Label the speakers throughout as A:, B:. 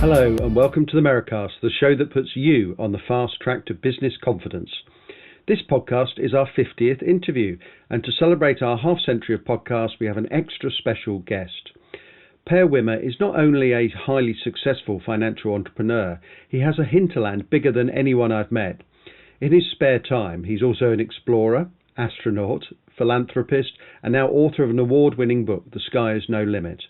A: Hello and welcome to the Merri-Cast, the show that puts you on the fast track to business confidence. This podcast is our 50th interview, and to celebrate our half-century of podcasts, we have an extra special guest. Per Wimmer is not only a highly successful financial entrepreneur, he has a hinterland bigger than anyone I've met. In his spare time, he's also an explorer, astronaut, philanthropist, and now author of an award-winning book, The Sky is No Limit.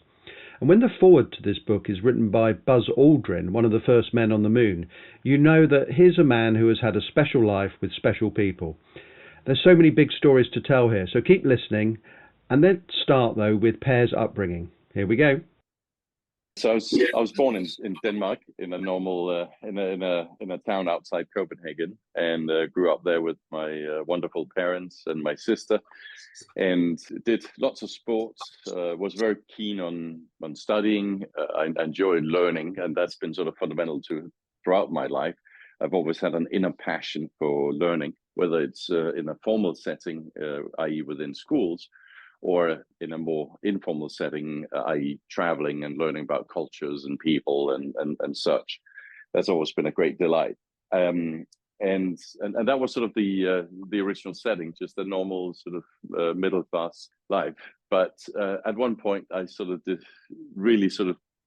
A: And when the foreword to this book is written by Buzz Aldrin, one of the first men on the moon, you know that here's a man who has had a special life with special people. There's so many big stories to tell here, so keep listening. And let's start, though, with Per's upbringing. Here we go.
B: So I was born in Denmark in a normal in a town outside Copenhagen, and grew up there with my wonderful parents and my sister, and did lots of sports. Was very keen on studying. I enjoyed learning, and that's been sort of fundamental throughout my life. I've always had an inner passion for learning, whether it's in a formal setting, i.e. within schools, or in a more informal setting, i.e. traveling and learning about cultures and people and such. That's always been a great delight. And that was sort of the original setting, just a normal sort of middle class life. But at one point, I sort of really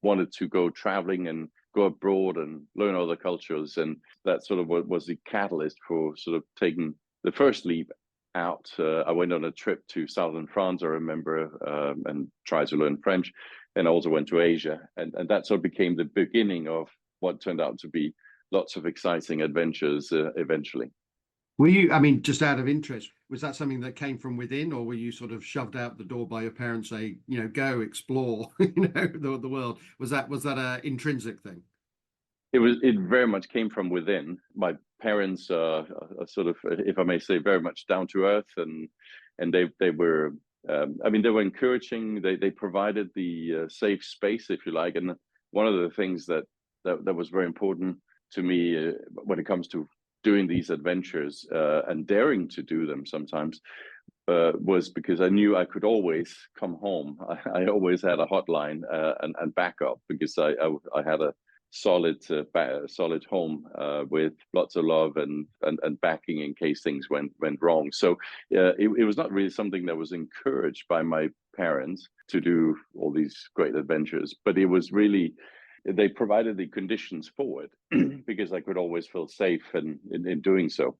B: wanted to go traveling and go abroad and learn other cultures, and that sort of was the catalyst for sort of taking the first leap out. I went on a trip to southern France, I remember, and tried to learn French, and I also went to Asia, and that sort of became the beginning of what turned out to be lots of exciting adventures eventually.
A: Were you, I mean, just out of interest, was that something that came from within, or were you sort of shoved out the door by your parents, say, go explore, the world? Was that an intrinsic thing?
B: It very much came from within. My parents are sort of, if I may say, very much down to earth, and they were, they were encouraging. They provided the safe space, if you like. And one of the things that was very important to me when it comes to doing these adventures and daring to do them sometimes was because I knew I could always come home. I always had a hotline and backup, because I had a solid home with lots of love and backing in case things went wrong. So it was not really something that was encouraged by my parents to do all these great adventures, but it was really, they provided the conditions for it because I could always feel safe in doing so.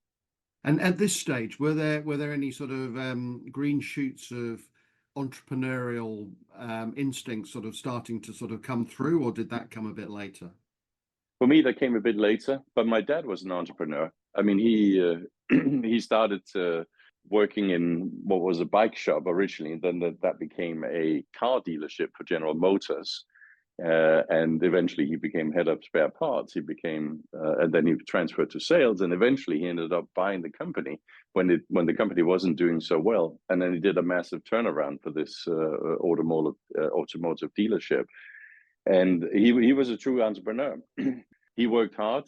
A: And at this stage, were there any sort of green shoots of entrepreneurial instincts sort of starting to sort of come through, or did that come a bit later?
B: For me, that came a bit later, but my dad was an entrepreneur. I mean, he started working in what was a bike shop originally, and then that became a car dealership for General Motors. And eventually he became head of spare parts. He became, and then he transferred to sales, and eventually he ended up buying the company when the company wasn't doing so well. And then he did a massive turnaround for this automotive dealership. And he was a true entrepreneur. He worked hard.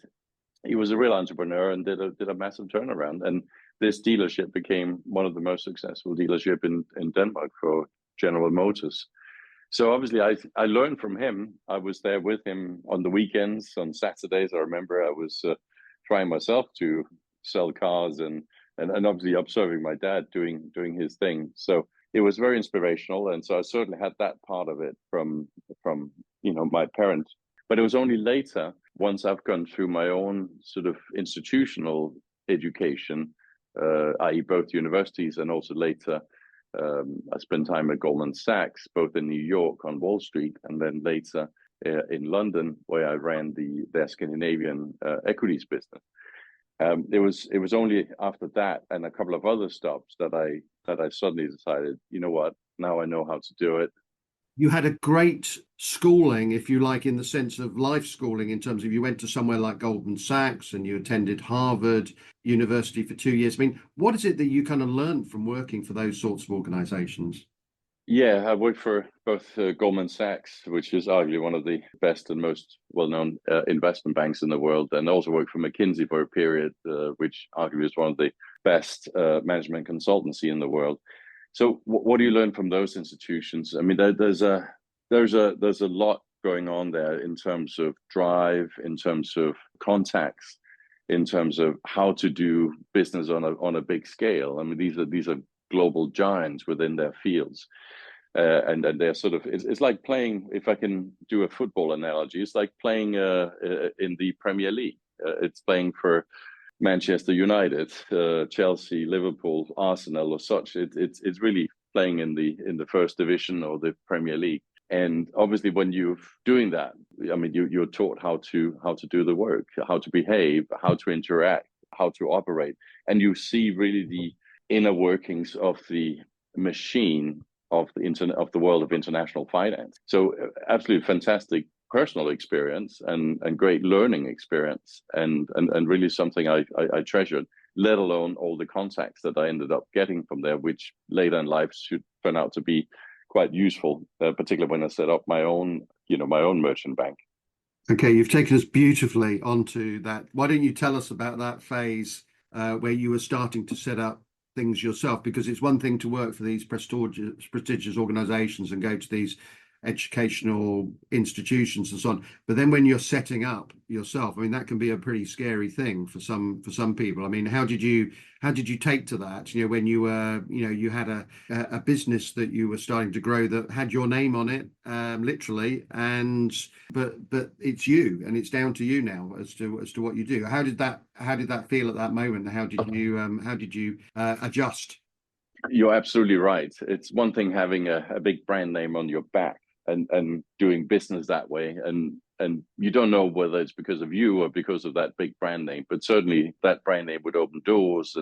B: He was a real entrepreneur and did a massive turnaround. And this dealership became one of the most successful dealerships in Denmark for General Motors. So obviously I learned from him. I was there with him on the weekends, on Saturdays. I remember I was trying myself to sell cars and obviously observing my dad doing his thing. So it was very inspirational. And so I certainly had that part of it from my parents. But it was only later, once I've gone through my own sort of institutional education, i.e. both universities, and also later I spent time at Goldman Sachs, both in New York on Wall Street, and then later in London, where I ran their Scandinavian equities business. It was only after that and a couple of other stops that I suddenly decided, you know what, now I know how to do it.
A: You had a great schooling, if you like, in the sense of life schooling, in terms of you went to somewhere like Goldman Sachs and you attended Harvard University for 2 years. I mean, what is it that you kind of learned from working for those sorts of organizations?
B: Yeah, I worked for both Goldman Sachs, which is arguably one of the best and most well-known investment banks in the world, and also worked for McKinsey for a period, which arguably is one of the best management consultancy in the world. So what do you learn from those institutions? I mean, there's a lot going on there in terms of drive, in terms of contacts, in terms of how to do business on a big scale. I mean, these are global giants within their fields. And they're sort of, it's like playing, if I can do a football analogy, it's like playing in the Premier League. It's playing for Manchester United, Chelsea, Liverpool, Arsenal, or such. It's really playing in the first division or the Premier League. And obviously, when you're doing that, I mean, you're taught how to do the work, how to behave, how to interact, how to operate, and you see really the inner workings of the machine of the world of international finance. So, absolutely fantastic personal experience and great learning experience, and really something I treasured, let alone all the contacts that I ended up getting from there, which later in life should turn out to be quite useful, particularly when I set up my own merchant bank.
A: Okay, you've taken us beautifully onto that. Why don't you tell us about that phase where you were starting to set up things yourself? Because it's one thing to work for these prestigious organizations and go to these educational institutions and so on, but then when you're setting up yourself, I mean, that can be a pretty scary thing for some people. I mean, how did you take to that, when you were, you had a business that you were starting to grow that had your name on it, literally, and but it's you, and it's down to you now as to what you do. How did that feel at that moment? How did you adjust?
B: You're absolutely right. It's one thing having a big brand name on your back and doing business that way, and you don't know whether it's because of you or because of that big brand name, but certainly that brand name would open doors,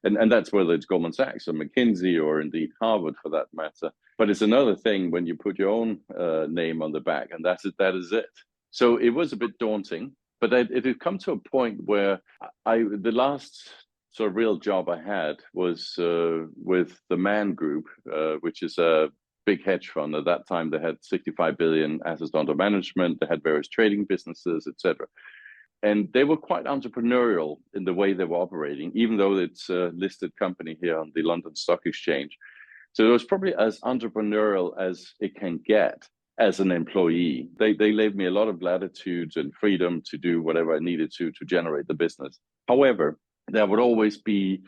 B: and that's whether it's Goldman Sachs or McKinsey or indeed Harvard for that matter. But it's another thing when you put your own name on the back, and that is it. So it was a bit daunting, but it had come to a point where the last sort of real job I had was with the Man Group, which is a big hedge fund. At that time, they had 65 billion assets under management. They had various trading businesses, etc. And they were quite entrepreneurial in the way they were operating, even though it's a listed company here on the London Stock Exchange. So it was probably as entrepreneurial as it can get as an employee. They gave me a lot of latitude and freedom to do whatever I needed to generate the business. However, there would always be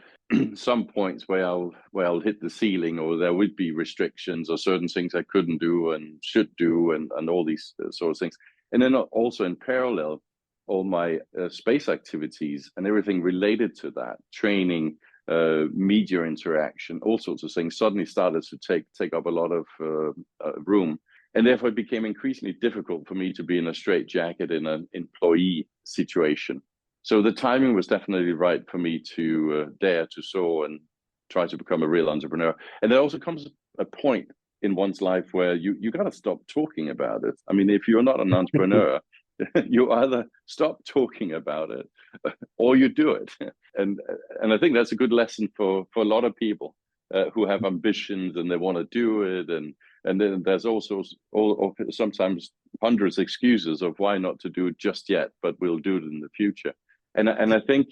B: some points where I'll hit the ceiling, or there would be restrictions or certain things I couldn't do and should do, and all these sort of things. And then also in parallel, all my space activities and everything related to that, training, media interaction, all sorts of things suddenly started to take up a lot of room. And therefore, it became increasingly difficult for me to be in a straitjacket in an employee situation. So the timing was definitely right for me to dare to soar and try to become a real entrepreneur. And there also comes a point in one's life where you got to stop talking about it. I mean, if you're not an entrepreneur, you either stop talking about it or you do it. And I think that's a good lesson for a lot of people who have ambitions and they want to do it. And then there's also sometimes hundreds of excuses of why not to do it just yet, but we'll do it in the future. And I think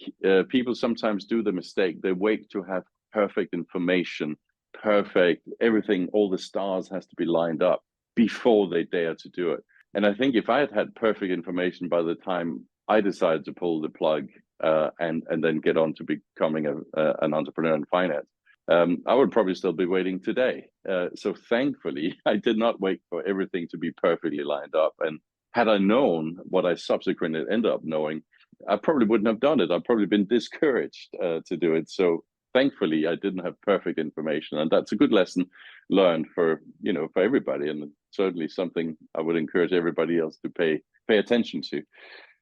B: people sometimes do the mistake. They wait to have perfect information, perfect everything, all the stars has to be lined up before they dare to do it. And I think if I had perfect information by the time I decided to pull the plug and then get on to becoming an entrepreneur in finance, I would probably still be waiting today. So thankfully, I did not wait for everything to be perfectly lined up. And had I known what I subsequently ended up knowing, I probably wouldn't have done it. I've probably been discouraged to do it. So thankfully, I didn't have perfect information, and that's a good lesson learned for everybody, and certainly something I would encourage everybody else to pay attention to.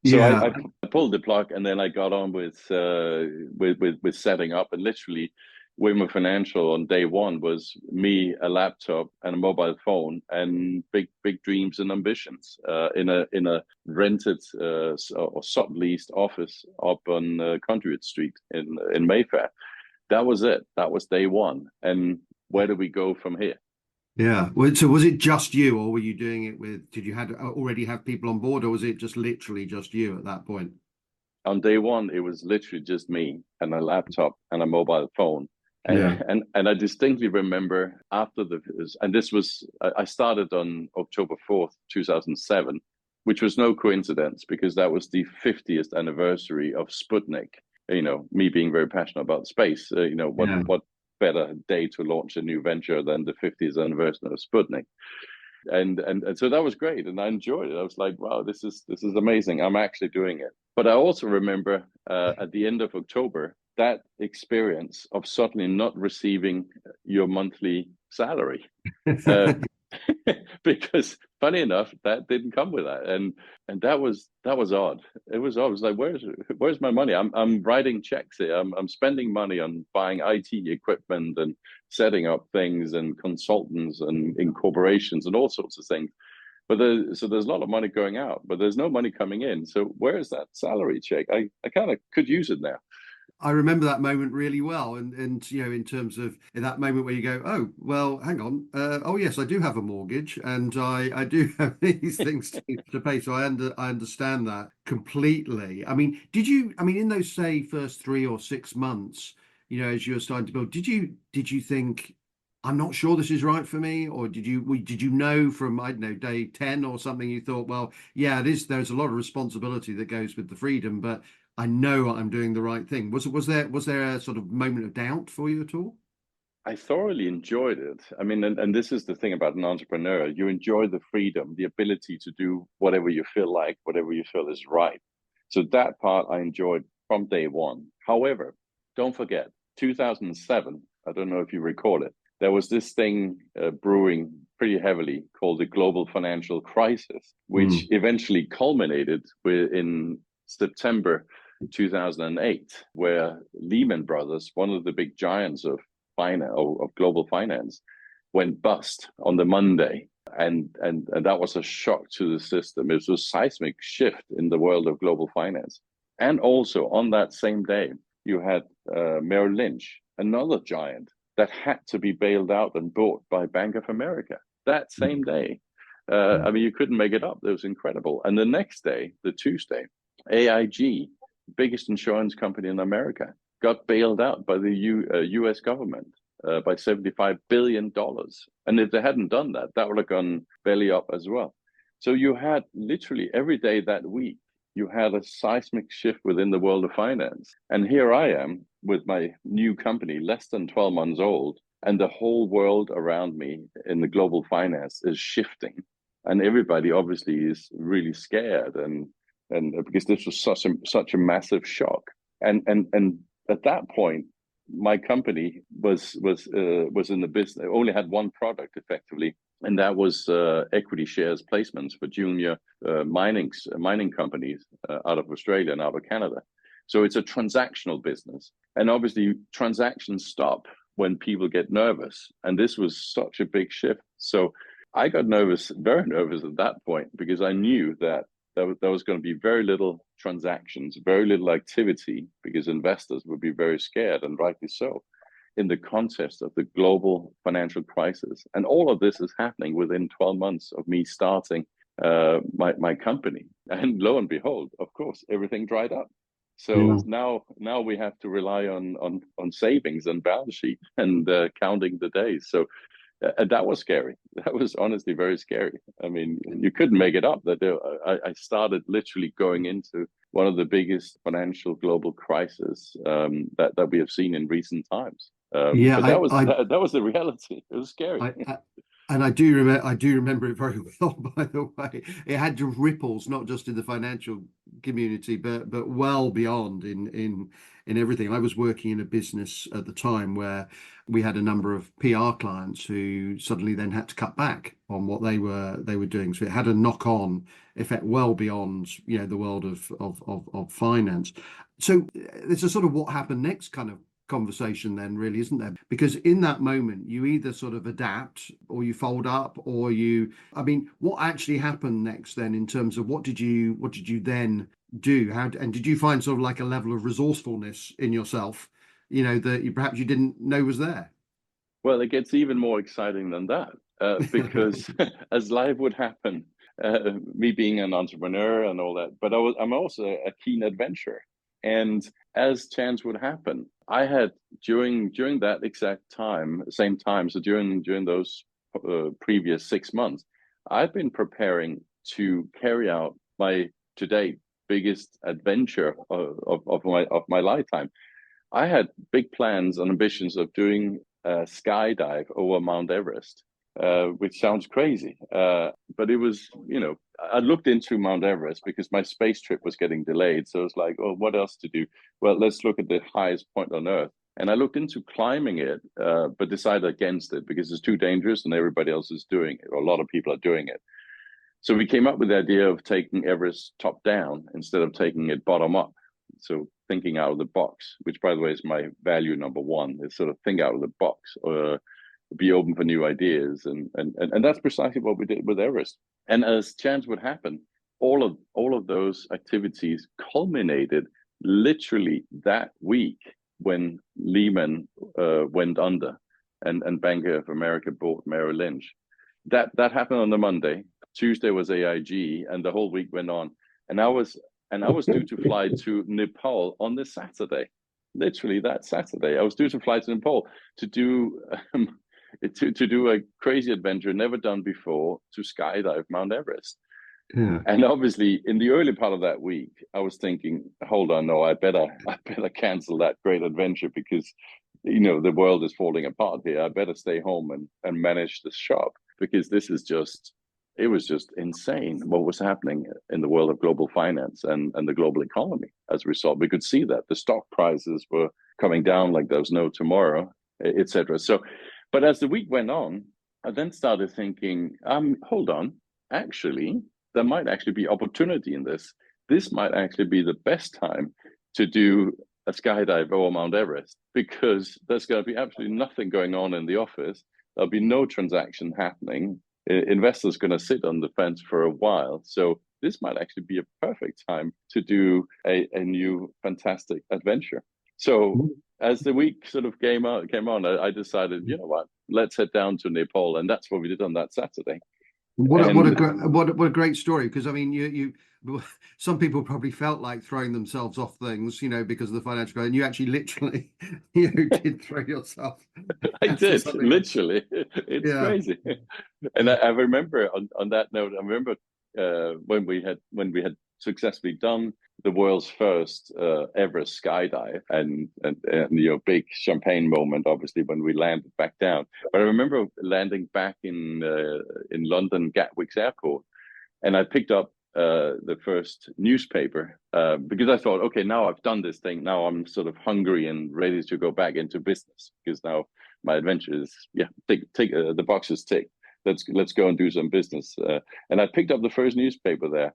B: So I pulled the plug, and then I got on with setting up, and literally, Wimmer Financial on day one was me, a laptop, and a mobile phone, and big dreams and ambitions in a rented or subleased office up on Conduit Street in Mayfair. That was it. That was day one. And where do we go from here?
A: Yeah. So was it just you, or were you doing it with? Did you already have people on board, or was it just literally just you at that point?
B: On day one, it was literally just me and a laptop and a mobile phone.
A: Yeah.
B: And I distinctly remember after and this was, I started on October 4th, 2007, which was no coincidence because that was the 50th anniversary of Sputnik. You know, me being very passionate about space, what better day to launch a new venture than the 50th anniversary of Sputnik? And so that was great, and I enjoyed it. I was like, wow, this is amazing. I'm actually doing it. But I also remember at the end of October that experience of suddenly not receiving your monthly salary. Because funny enough, that didn't come with that, and that was odd. It was odd. It was like, where's my money? I'm writing checks here. I'm spending money on buying IT equipment and setting up things and consultants and incorporations and all sorts of things. But there's a lot of money going out, but there's no money coming in. So where is that salary check? I kind of could use it now.
A: I remember that moment really well, and in terms of in that moment where you go, oh well, hang on, oh yes, I do have a mortgage, and I do have these things to pay, so I understand that completely. I mean, did you? I mean, in those say first 3 or 6 months, as you were starting to build, did you think, I'm not sure this is right for me, or did you know from, I don't know, day 10 or something, you thought, well, yeah, there's a lot of responsibility that goes with the freedom, but I know I'm doing the right thing. Was there a sort of moment of doubt for you at all?
B: I thoroughly enjoyed it. I mean, and this is the thing about an entrepreneur. You enjoy the freedom, the ability to do whatever you feel like, whatever you feel is right. So that part I enjoyed from day one. However, don't forget, 2007, I don't know if you recall it, there was this thing brewing pretty heavily called the global financial crisis, which eventually culminated in September 2008, where Lehman Brothers, one of the big giants of finance, of global finance, went bust on the Monday, and that was a shock to the system. It was a seismic shift in the world of global finance. And also on that same day, you had Merrill Lynch, another giant that had to be bailed out and bought by Bank of America that same day. I mean, you couldn't make it up. It was incredible. And the next day, the Tuesday, AIG, biggest insurance company in America, got bailed out by the US government by $75 billion. And if they hadn't done that, that would have gone belly up as well. So you had literally every day that week, you had a seismic shift within the world of finance. And here I am with my new company, less than 12 months old, and the whole world around me in the global finance is shifting. And everybody obviously is really scared, and because this was such a massive shock. And at that point, my company was in the business. It only had one product effectively, and that was equity shares placements for junior mining companies out of Australia and out of Canada. So it's a transactional business, and obviously transactions stop when people get nervous, and this was such a big shift. So I got nervous, very nervous at that point, because I knew that there was going to be very little transactions, very little activity, because investors would be very scared, and rightly so, in the context of the global financial crisis. And all of this is happening within 12 months of me starting my company. And lo and behold, of course, everything dried up. So now we have to rely on savings and balance sheet and counting the days. So that was scary. That was honestly very scary. I mean, you couldn't make it up. That I started literally going into one of the biggest financial global crises that we have seen in recent times. But that was the reality. It was scary.
A: And I do remember it very well, by the way. It had ripples, not just in the financial community, but well beyond in everything. I was working in a business at the time where we had a number of PR clients who suddenly then had to cut back on what they were doing. So it had a knock-on effect well beyond, the world of finance. So it's a sort of what happened next kind of conversation then, really, isn't there? Because in that moment you either sort of adapt or you fold up, or what actually happened next then, in terms of what did you then do? And did you find sort of like a level of resourcefulness in yourself, that perhaps you didn't know was there?
B: Well, it gets even more exciting than that, because as life would happen, me being an entrepreneur and all that, but I'm also a keen adventurer. And as chance would happen, I had during that exact time, same time, so during those previous 6 months, I've been preparing to carry out my to date biggest adventure of my lifetime. I had big plans and ambitions of doing a skydive over Mount Everest, which sounds crazy. But it was, I looked into Mount Everest because my space trip was getting delayed. So it's like, oh, what else to do? Well, let's look at the highest point on Earth. And I looked into climbing it, but decided against it because it's too dangerous and everybody else is doing it, or a lot of people are doing it. So we came up with the idea of taking Everest top down instead of taking it bottom up. So thinking out of the box, which by the way is my value number one, is sort of think out of the box or be open for new ideas. And that's precisely what we did with Everest. And as chance would happen, all of those activities culminated literally that week when Lehman went under and Bank of America bought Merrill Lynch. That happened on the Monday. Tuesday was AIG, and the whole week went on. And I was due to fly to Nepal on the Saturday. Literally that Saturday, I was due to fly to Nepal to do to do a crazy adventure never done before, to skydive Mount Everest.
A: Yeah.
B: And obviously, in the early part of that week, I was thinking, hold on, no, I better cancel that great adventure because the world is falling apart here. I better stay home and manage the shop because it was just insane what was happening in the world of global finance and the global economy. As a result, we could see that the stock prices were coming down like there was no tomorrow, etc. So, but as the week went on, I then started thinking, hold on, actually, there might actually be opportunity in this. This might actually be the best time to do a skydive over Mount Everest because there's going to be absolutely nothing going on in the office. There'll be no transaction happening. Investors going to sit on the fence for a while. So this might actually be a perfect time to do a new fantastic adventure. So as the week sort of came on, I decided, you know what, let's head down to Nepal. And that's what we did on that Saturday.
A: What a great story. Because I mean, you some people probably felt like throwing themselves off things, because of the financial crisis, and you actually literally did throw yourself.
B: I did literally. It's crazy. And I remember on that note, I remember when we had successfully done the world's first Everest skydive, and big champagne moment, obviously, when we landed back down. But I remember landing back in London Gatwick's airport, and I picked up the first newspaper because I thought, okay, now I've done this thing. Now I'm sort of hungry and ready to go back into business because now my adventure is take the boxes ticked. Let's go and do some business. And I picked up the first newspaper there,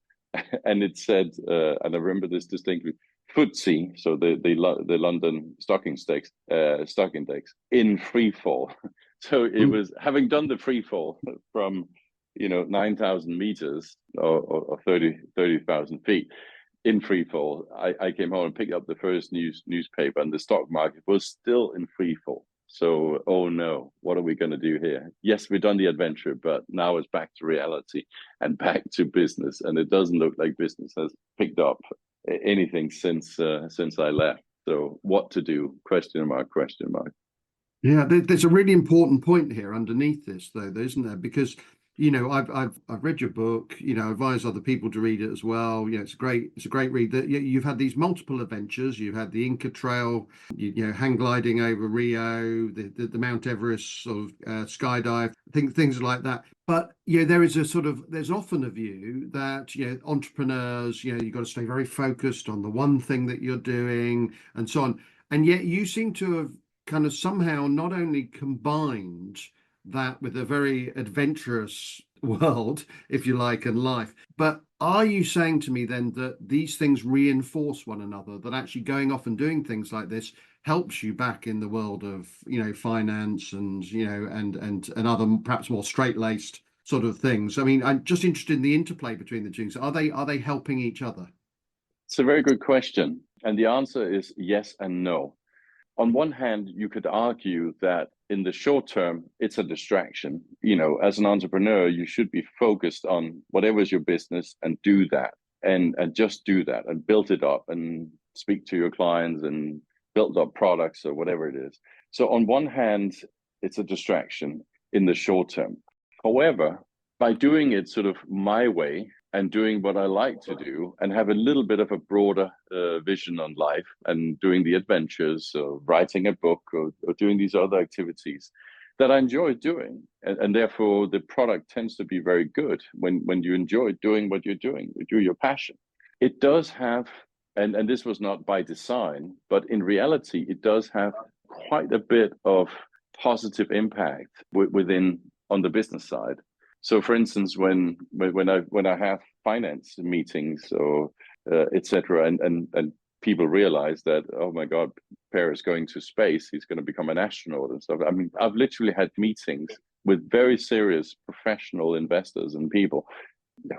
B: and it said, and I remember this distinctly, FTSE, so the London stock index, in free fall. So it was, having done the free fall from 9,000 meters or 30,000 feet in free fall, I came home and picked up the first newspaper, and the stock market was still in free fall. So, oh no, what are we going to do here? Yes, we've done the adventure, but now it's back to reality and back to business. And it doesn't look like business has picked up anything since I left. So what to do? Question mark.
A: Yeah, there's a really important point here underneath this, though, isn't there? Because I've read your book. Advise other people to read it as well. It's a great read. That you've had these multiple adventures. You've had the Inca Trail, hang gliding over Rio, the Mount Everest sort of skydive, things like that. But there's often a view that entrepreneurs, you've got to stay very focused on the one thing that you're doing and so on. And yet you seem to have kind of somehow not only combined that with a very adventurous world, if you like, and life. But are you saying to me then that these things reinforce one another, that actually going off and doing things like this helps you back in the world of, finance and, and other perhaps more straight-laced sort of things? I mean, I'm just interested in the interplay between the two. So are they helping each other?
B: It's a very good question. And the answer is yes and no. On one hand, you could argue that in the short term, it's a distraction. As an entrepreneur, you should be focused on whatever is your business and do that and just do that and build it up and speak to your clients and build up products or whatever it is. So on one hand, it's a distraction in the short term. However, by doing it sort of my way and doing what I like to do and have a little bit of a broader vision on life and doing the adventures or writing a book or doing these other activities that I enjoy doing. And therefore the product tends to be very good when you enjoy doing what you're doing, you do your passion. It does have, and this was not by design, but in reality, it does have quite a bit of positive impact within on the business side. So, for instance, when I have finance meetings or etc., and people realize that, oh my God, Per is going to space, he's going to become an astronaut and stuff. I mean, I've literally had meetings with very serious professional investors and people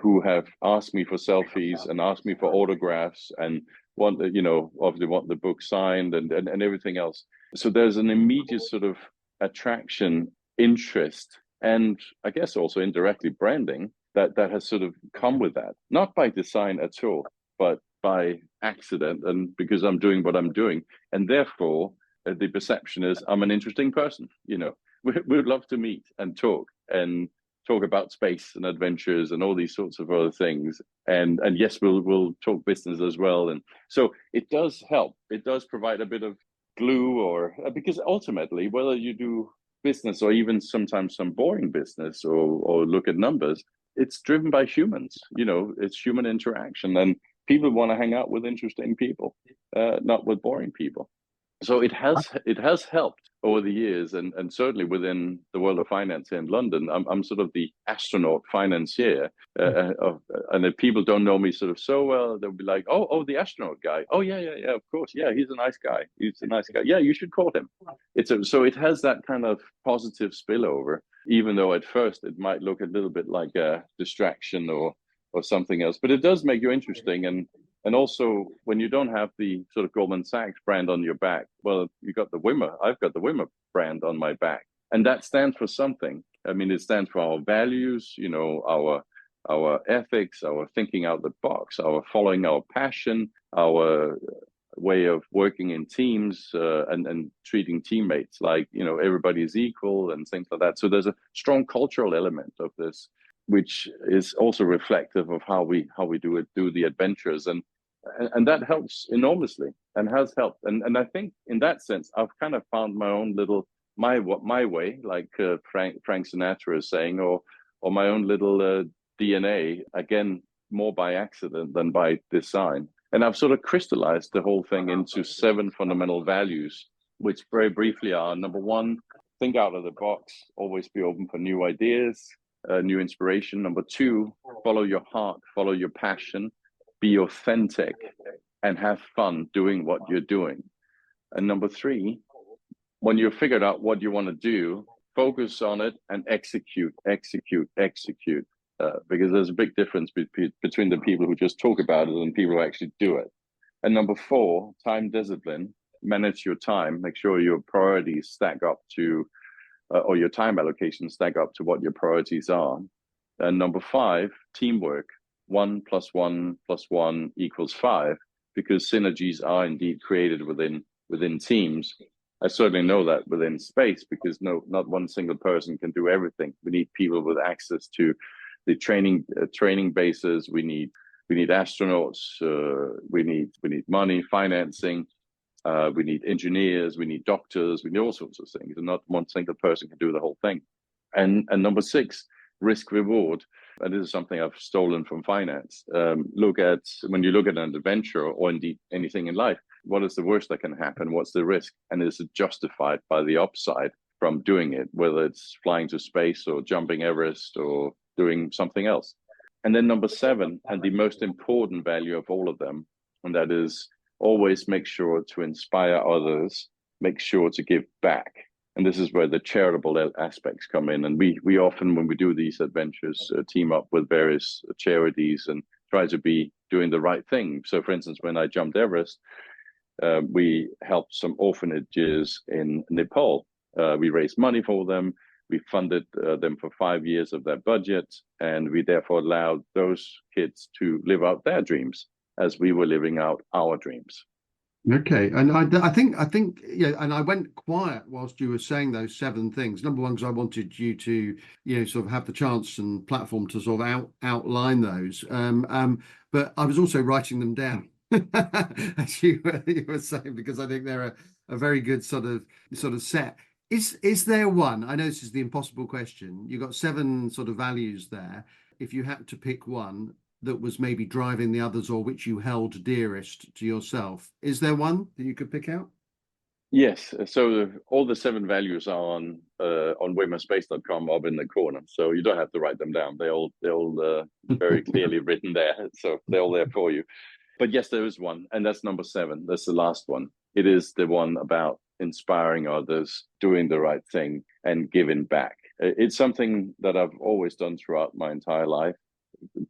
B: who have asked me for selfies and asked me for autographs and want the, obviously want the book signed and everything else. So there's an immediate sort of attraction, interest, and I guess also indirectly branding that has sort of come with that, not by design at all, but by accident and because I'm doing what I'm doing. And therefore, the perception is I'm an interesting person. We'd love to meet and talk about space and adventures and all these sorts of other things. And yes, we'll talk business as well. And so it does help. It does provide a bit of glue, or because ultimately, whether you do business or even sometimes some boring business or look at numbers, it's driven by humans. It's human interaction, and people want to hang out with interesting people, not with boring people. So it has helped over the years, and certainly within the world of finance here in London. I'm sort of the astronaut financier, and if people don't know me sort of so well, they'll be like, oh, the astronaut guy. Oh yeah, of course, yeah, he's a nice guy. Yeah, you should call him. So it has that kind of positive spillover, even though at first it might look a little bit like a distraction or something else, but it does make you interesting. And also, when you don't have the sort of Goldman Sachs brand on your back, well, you got the Wimmer. I've got the Wimmer brand on my back, and that stands for something. I mean, it stands for our values, our ethics, our thinking out the box, our following our passion, our way of working in teams and treating teammates like everybody is equal and things like that. So there's a strong cultural element of this, which is also reflective of how we do the adventures, and that helps enormously and has helped. And I think in that sense, I've kind of found my own little my way, like Frank Sinatra is saying, or my own little DNA, again, more by accident than by design. And I've sort of crystallized the whole thing into 7 fundamental values, which very briefly are: number 1, think out of the box, always be open for new ideas, new inspiration. Number 2, follow your heart, follow your passion, be authentic, and have fun doing what you're doing. And number 3, when you've figured out what you want to do, focus on it and execute. Because there's a big difference between the people who just talk about it and people who actually do it. And number 4, time discipline. Manage your time. Make sure your priorities stack up to or your time allocation stack up to what your priorities are. And number 5, teamwork. 1 + 1 + 1 = 5, because synergies are indeed created within teams. I certainly know that within space, because not one single person can do everything. We need people with access to the training bases. We need astronauts. We need money, financing. We need engineers, we need doctors, we need all sorts of things, and not one single person can do the whole thing. And number 6, risk reward. And this is something I've stolen from finance. When you look at an adventure or indeed anything in life, what is the worst that can happen? What's the risk? And is it justified by the upside from doing it, whether it's flying to space or jumping Everest or doing something else? And then number 7, and the most important value of all of them, and that is always make sure to inspire others, make sure to give back. And this is where the charitable aspects come in. And we often, when we do these adventures, team up with various charities and try to be doing the right thing. So, for instance, when I jumped Everest, we helped some orphanages in Nepal. We raised money for them. We funded them for 5 years of their budget. And we therefore allowed those kids to live out their dreams as we were living out our dreams.
A: Okay, and I think yeah, and I went quiet whilst you were saying those seven things. Number one, because I wanted you to, sort of have the chance and platform to sort of outline those. But I was also writing them down as you were saying, because I think they're a very good sort of set. Is there one? I know this is the impossible question. You've got seven sort of values there. If you had to pick one that was maybe driving the others, or which you held dearest to yourself. Is there one that you could pick out?
B: Yes, so all the seven values are on wimmerspace.com up in the corner, so you don't have to write them down. They all very clearly written there, so they're all there for you. But yes, there is one, and that's number seven. That's the last one. It is the one about inspiring others, doing the right thing, and giving back. It's something that I've always done throughout my entire life,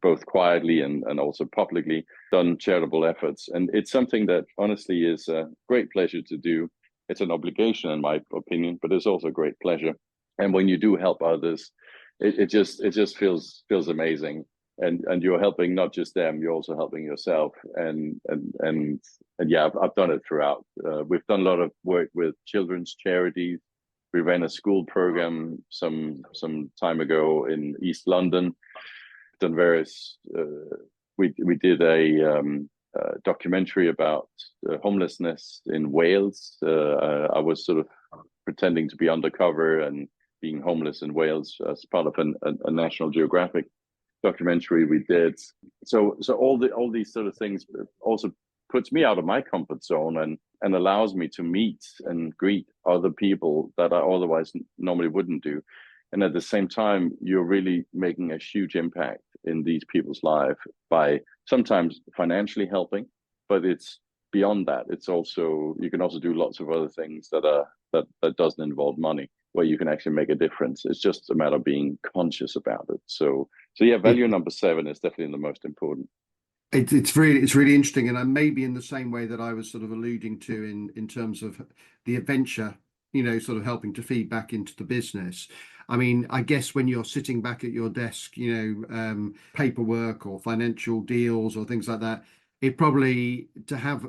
B: both quietly and also publicly, done charitable efforts. And it's something that honestly is a great pleasure to do. It's an obligation, in my opinion, but it's also a great pleasure. And when you do help others, it just feels amazing. And you're helping not just them, you're also helping yourself. And yeah, I've done it throughout. We've done a lot of work with children's charities. We ran a school program some time ago in East London. Done various. We did a documentary about homelessness in Wales. I was sort of pretending to be undercover and being homeless in Wales as part of a National Geographic documentary we did. So all these sort of things also puts me out of my comfort zone and allows me to meet and greet other people that I otherwise normally wouldn't do. And at the same time, you're really making a huge impact in these people's life by sometimes financially helping, but it's beyond that. It's also, you can also do lots of other things that doesn't involve money, where you can actually make a difference. It's just a matter of being conscious about it. So yeah, value
A: It,
B: number seven is definitely the most important.
A: it's really interesting, and I maybe in the same way that I was sort of alluding to in terms of the adventure, sort of helping to feed back into the business. I mean, I guess when you're sitting back at your desk, paperwork or financial deals or things like that, it probably to have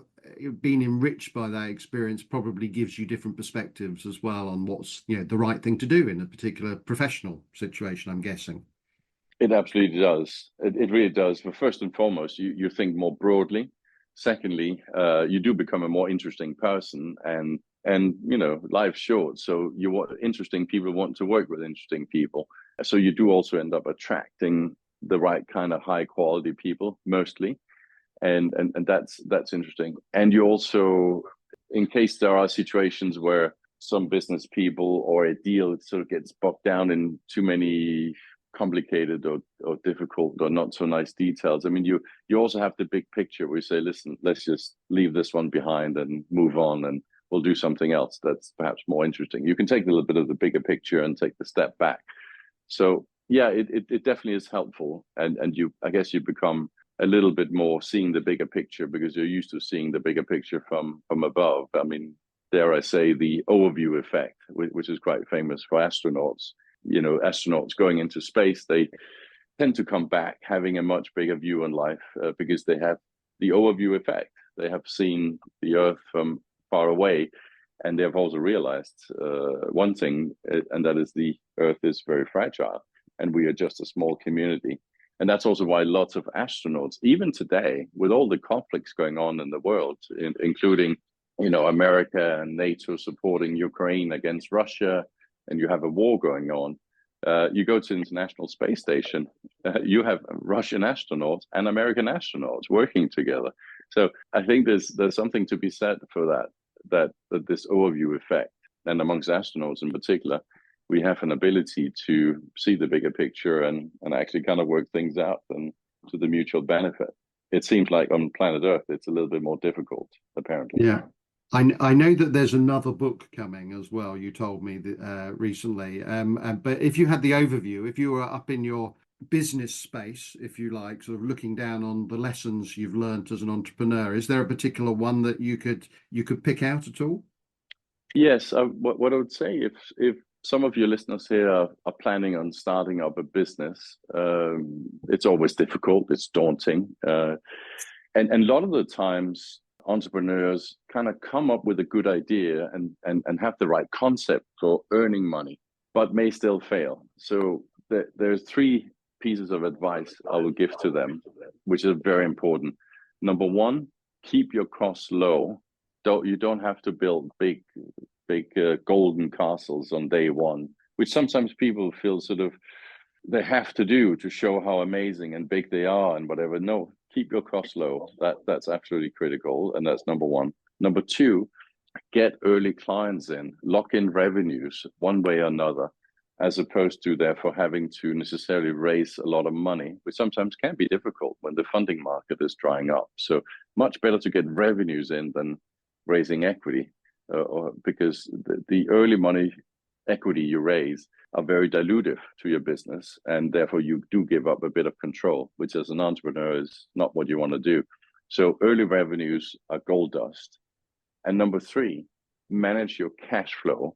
A: been enriched by that experience probably gives you different perspectives as well on what's, the right thing to do in a particular professional situation, I'm guessing.
B: It absolutely does. It really does. But first and foremost, you think more broadly. Secondly, you do become a more interesting person, and life's short, so you want interesting people want to work with interesting people. So you do also end up attracting the right kind of high quality people, mostly, and that's interesting. And you also, in case there are situations where some business people or a deal sort of gets bogged down in too many complicated or difficult or not so nice details. I mean, you also have the big picture where you say, listen, let's just leave this one behind and move on, and we'll do something else that's perhaps more interesting. You can take a little bit of the bigger picture and take the step back. So yeah, it definitely is helpful, and I guess you become a little bit more seeing the bigger picture because you're used to seeing the bigger picture from above. I mean, dare I say, the overview effect, which is quite famous for astronauts. Astronauts going into space, they tend to come back having a much bigger view on life because they have the overview effect. They have seen the Earth from far away, and they have also realized one thing, and that is the Earth is very fragile, and we are just a small community. And that's also why lots of astronauts, even today, with all the conflicts going on in the world, including America and NATO supporting Ukraine against Russia, and you have a war going on, you go to the International Space Station, you have Russian astronauts and American astronauts working together. So I think there's something to be said for that this overview effect, and amongst astronauts in particular, we have an ability to see the bigger picture and actually kind of work things out and to the mutual benefit. It seems like on planet Earth, it's a little bit more difficult, apparently.
A: Yeah. I know that there's another book coming as well. You told me that, recently. But if you had the overview, if you were up in your business space, if you like, sort of looking down on the lessons you've learned as an entrepreneur, is there a particular one that you could pick out at all?
B: Yes, what I would say, if some of your listeners here are planning on starting up a business, it's always difficult, it's daunting, and a lot of the times entrepreneurs kind of come up with a good idea and have the right concept for earning money, but may still fail. So there's three pieces of advice I will give to them, which is very important. Number one, keep your costs low. You don't have to build big golden castles on day one, which sometimes people feel sort of they have to do to show how amazing and big they are and whatever. No, keep your costs low. That's absolutely critical, and that's number one. Number two, get early clients in, lock in revenues one way or another, as opposed to therefore having to necessarily raise a lot of money, which sometimes can be difficult when the funding market is drying up. So much better to get revenues in than raising equity, because the early money equity you raise are very dilutive to your business, and therefore you do give up a bit of control, which as an entrepreneur is not what you want to do. So early revenues are gold dust. And number three, manage your cash flow.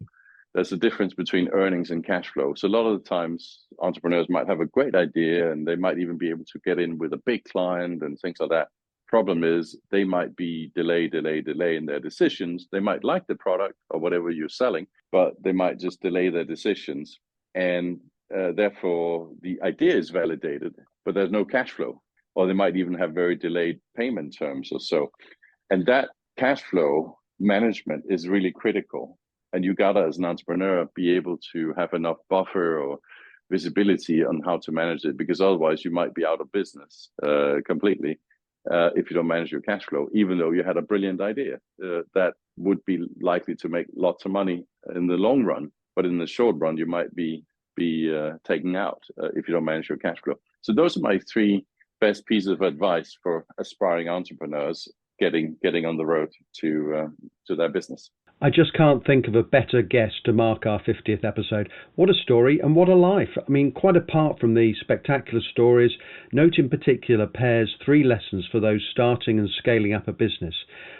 B: There's a difference between earnings and cash flow. So a lot of the times entrepreneurs might have a great idea and they might even be able to get in with a big client and things like that. Problem is they might be delay in their decisions. They might like the product or whatever you're selling, but they might just delay their decisions. And therefore the idea is validated, but there's no cash flow, or they might even have very delayed payment terms or so. And that cash flow management is really critical. And you gotta, as an entrepreneur, be able to have enough buffer or visibility on how to manage it, because otherwise you might be out of business completely if you don't manage your cash flow, even though you had a brilliant idea that would be likely to make lots of money in the long run. But in the short run, you might be taken out if you don't manage your cash flow. So those are my three best pieces of advice for aspiring entrepreneurs getting on the road to their business.
A: I just can't think of a better guest to mark our 50th episode. What a story and what a life. I mean, quite apart from the spectacular stories, note in particular Per's 3 lessons for those starting and scaling up a business.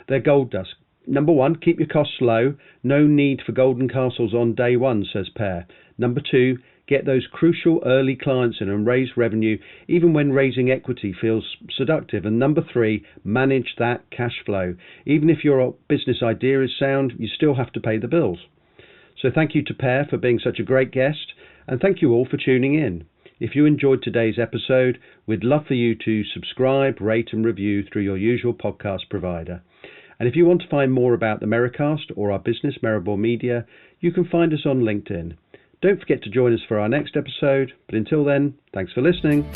A: They're gold dust. Number 1, keep your costs low. No need for golden castles on day one, says Per. Number 2, get those crucial early clients in and raise revenue even when raising equity feels seductive. And number 3, manage that cash flow. Even if your business idea is sound, you still have to pay the bills. So thank you to Per for being such a great guest, and thank you all for tuning in. If you enjoyed today's episode, we'd love for you to subscribe, rate and review through your usual podcast provider. And if you want to find more about the Merri-Cast or our business, Merri Media, you can find us on LinkedIn. Don't forget to join us for our next episode, but until then, thanks for listening.